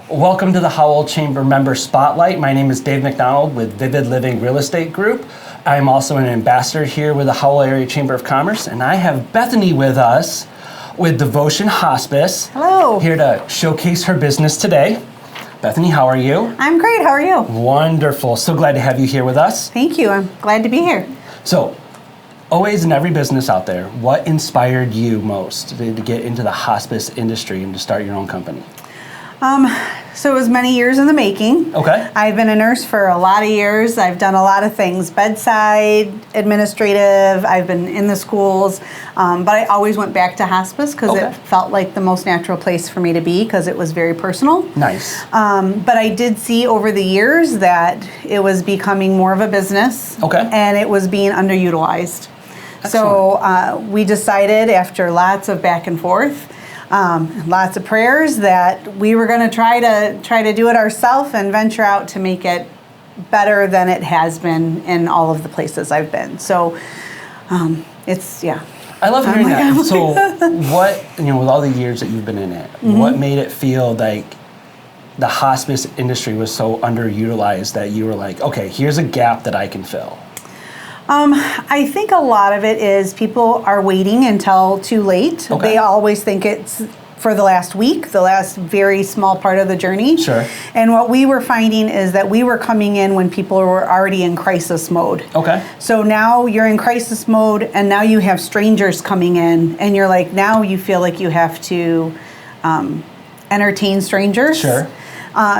Welcome to the Howell Chamber Member Spotlight. My name is Dave McDonald with Vivid Living Real Estate Group. I'm also an ambassador here with the Howell Area Chamber of Commerce, and I have Bethany with us with Devotion Hospice. Hello. Here to showcase her business today. Bethany, how are you? I'm great. How are you? Wonderful. So glad to have you here with us. Thank you. I'm glad to be here. So, always in every business out there, what inspired you most to get into the hospice industry and to start your own company? So it was many years in the making. Okay. I've been a nurse for a lot of years. I've done a lot of things, bedside, administrative. I've been in the schools, but I always went back to hospice because it felt like the most natural place for me to be because it was very personal. Nice. But I did see over the years that it was becoming more of a business. Okay. And it was being underutilized. Excellent. So we decided after lots of back and forth, lots of prayers, that we were going to try to do it ourselves and venture out to make it better than it has been in all of the places I've been. So it's, yeah. I love hearing that. So what, with all the years that you've been in it, what made it feel like the hospice industry was so underutilized that you were like, okay, here's a gap that I can fill? I think a lot of it is people are waiting until too late. Okay. They always think it's for the last week, the last very small part of the journey. Sure. And what we were finding is that we were coming in when people were already in crisis mode. Okay. So now you're in crisis mode, and now you have strangers coming in, and you're like, now you feel like you have to entertain strangers. Sure.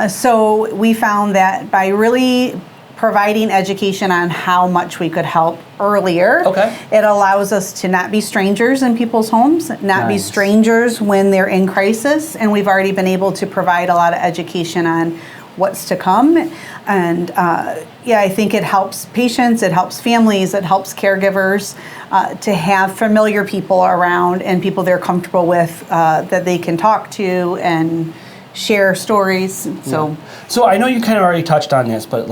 So we found that by really providing education on how much we could help earlier. Okay. It allows us to not be strangers in people's homes, not be Nice. strangers when they're in crisis, and we've already been able to provide a lot of education on what's to come. And I think it helps patients, it helps families, it helps caregivers to have familiar people around and people they're comfortable with that they can talk to and share stories. So I know you kind of already touched on this, but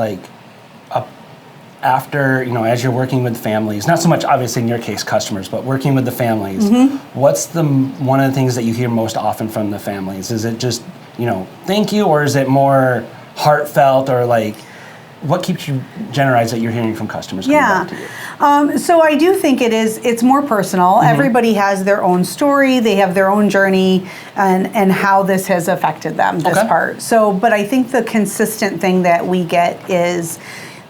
after, as you're working with families, not so much obviously in your case customers, but working with the families, what's one of the things that you hear most often from the families? Is it just, thank you, or is it more heartfelt, or what keeps you generalized that you're hearing from customers coming back to you? So I do think it's more personal. Everybody has their own story, they have their own journey, and how this has affected them, this part. So, but I think the consistent thing that we get is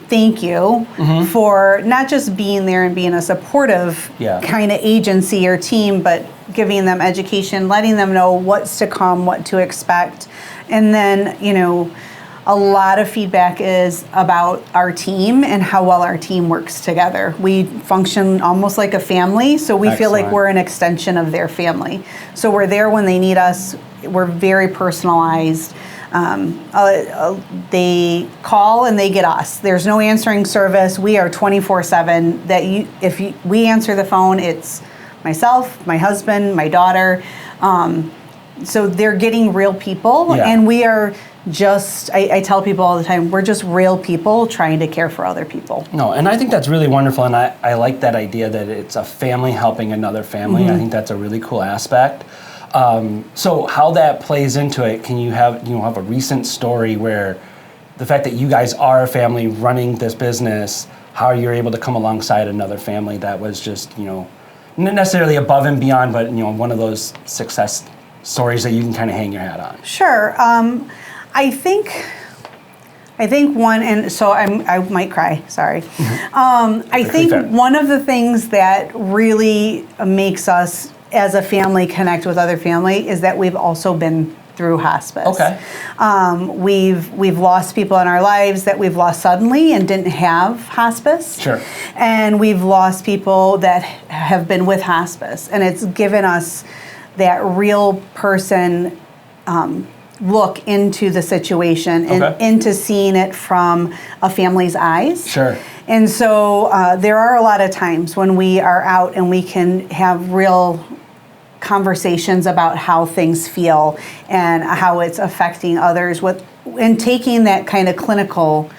thank you for not just being there and being a supportive kind of agency or team, but giving them education, letting them know what's to come, what to expect. And then, a lot of feedback is about our team and how well our team works together. We function almost like a family, so we feel like we're an extension of their family. So we're there when they need us. We're very personalized. They call and they get us. There's no answering service. We are 24/7. We answer the phone, it's myself, my husband, my daughter. So they're getting real people, and we are just, I tell people all the time, we're just real people trying to care for other people. No, and I think that's really wonderful, and I like that idea that it's a family helping another family. I think that's a really cool aspect. So how that plays into it, can you have a recent story where the fact that you guys are a family running this business, how you're able to come alongside another family that was just, not necessarily above and beyond, but, one of those success stories that you can kind of hang your hat on? Sure. I think one, and so I might cry, sorry. I think one of the things that really makes us as a family connect with other family is that we've also been through hospice. Okay. We've lost people in our lives that we've lost suddenly and didn't have hospice. Sure. And we've lost people that have been with hospice, and it's given us that real person look into the situation and into seeing it from a family's eyes. Sure. And so there are a lot of times when we are out and we can have real conversations about how things feel and how it's affecting others and taking that kind of clinical,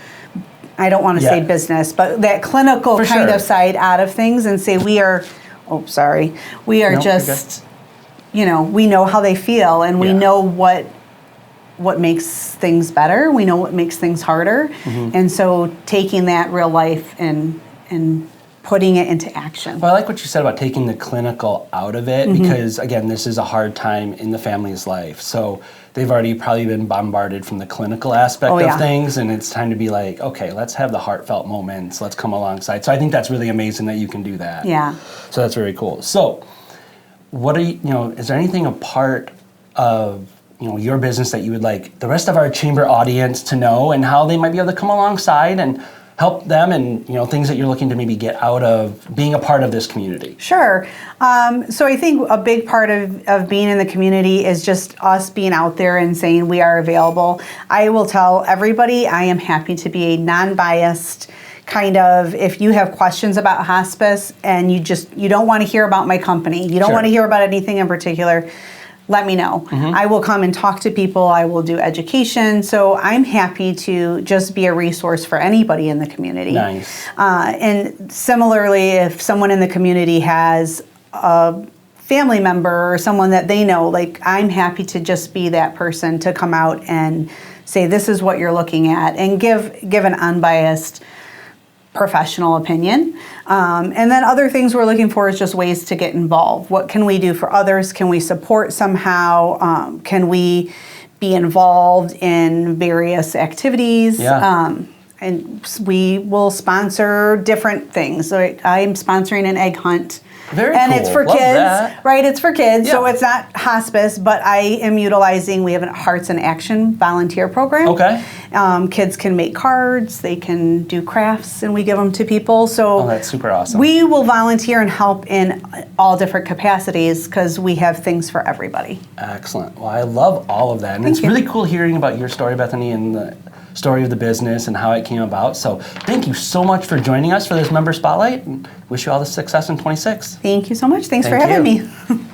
I don't want to say business, but that clinical of side out of things and say we are just, we know how they feel and we know what what makes things better. We know what makes things harder. And so taking that real life and putting it into action. Well, I like what you said about taking the clinical out of it because, again, this is a hard time in the family's life. So they've already probably been bombarded from the clinical aspect of things, and it's time to be like, okay, let's have the heartfelt moments. Let's come alongside. So I think that's really amazing that you can do that. Yeah. So that's very cool. So what are you, is there anything a part of your business that you would like the rest of our chamber audience to know and how they might be able to come alongside and help them and things that you're looking to maybe get out of being a part of this community? Sure. So I think a big part of being in the community is just us being out there and saying we are available. I will tell everybody I am happy to be a non-biased kind of, if you have questions about hospice and you don't want to hear about my company, you don't want to hear about anything in particular, let me know. I will come and talk to people. I will do education. So I'm happy to just be a resource for anybody in the community. Nice. And similarly, if someone in the community has a family member or someone that they know, like I'm happy to just be that person to come out and say, this is what you're looking at, and give an unbiased professional opinion. And then other things we're looking for is just ways to get involved. What can we do for others? Can we support somehow? Can we be involved in various activities? And we will sponsor different things. So I am sponsoring an egg hunt. Very and cool. It's for Love kids, that. right? It's for kids, Yeah. so it's not hospice, but I am utilizing, we have a Hearts in Action volunteer program. Okay. Kids can make cards, they can do crafts, and we give them to people. So that's super awesome. we will volunteer and help in all different capacities because we have things for everybody. Excellent. Well, I love all of that. And it's really cool hearing about your story, Bethany, and the story of the business and how it came about. So thank you so much for joining us for this member spotlight, and wish you all the success in 26. Thank you so much. Thanks for Thank having you. me.